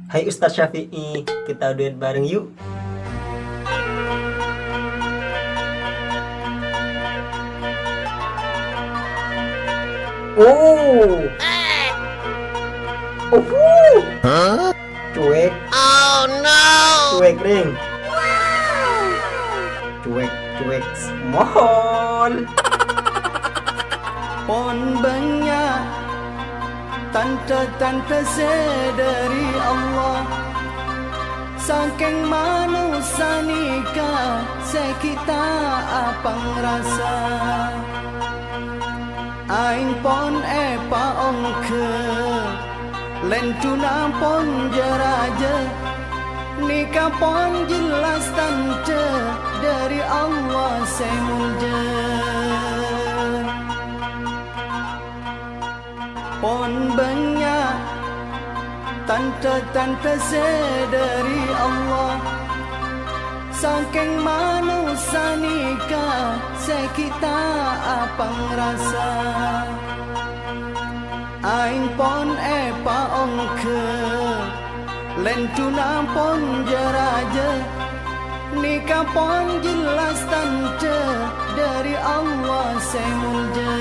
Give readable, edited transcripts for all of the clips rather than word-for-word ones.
Hai Ustadz Syafi'i, kita duet bareng yuk. Oh, cuek, Oh no! cuek ring, cuek, cuek, mohon. Pon banyak tanda-tanda dari Allah. Saking manusia nikah sekita apang rasa. Aing pon ongke lentuna pon jeraja. Nikah pon jelas tanda dari Allah semulja. Pon banyak tanda-tanda dari Allah. Saking manusia nikah sekita apang rasa. Aing pon ongke lentuna pon jeraja. Nikah pon jelas tanda dari Allah semulja.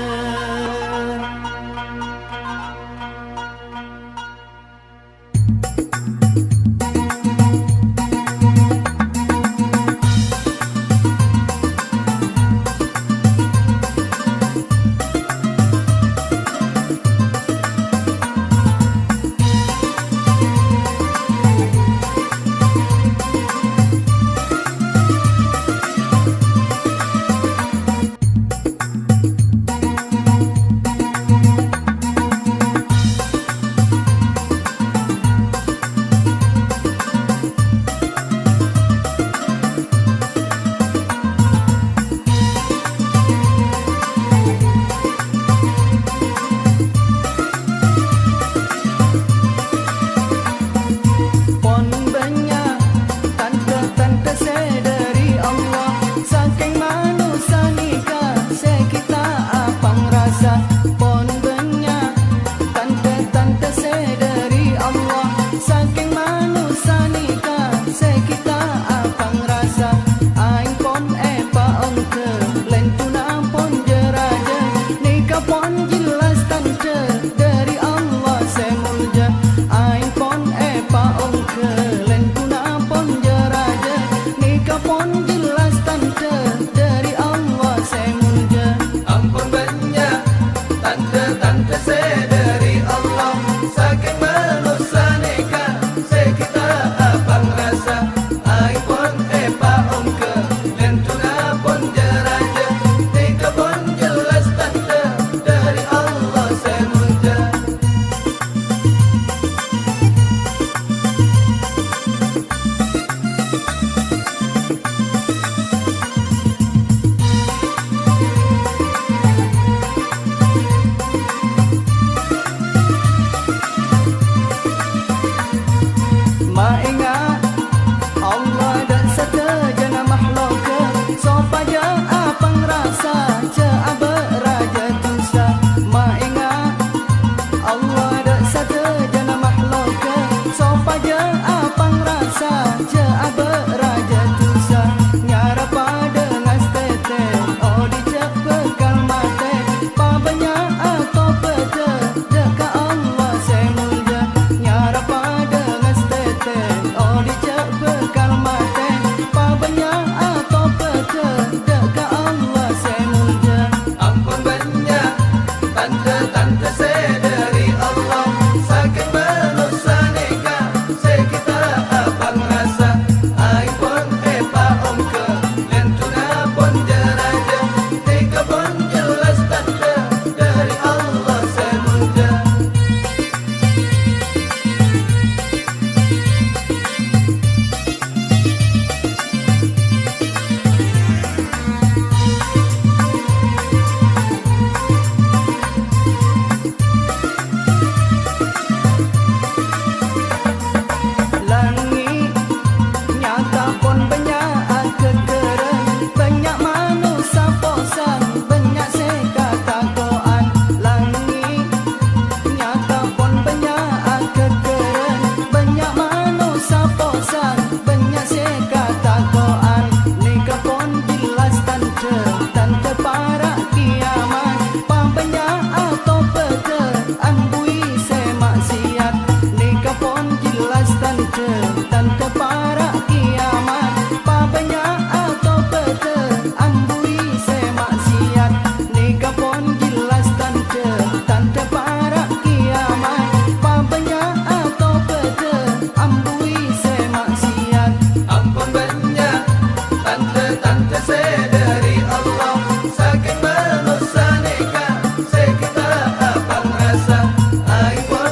Aing pon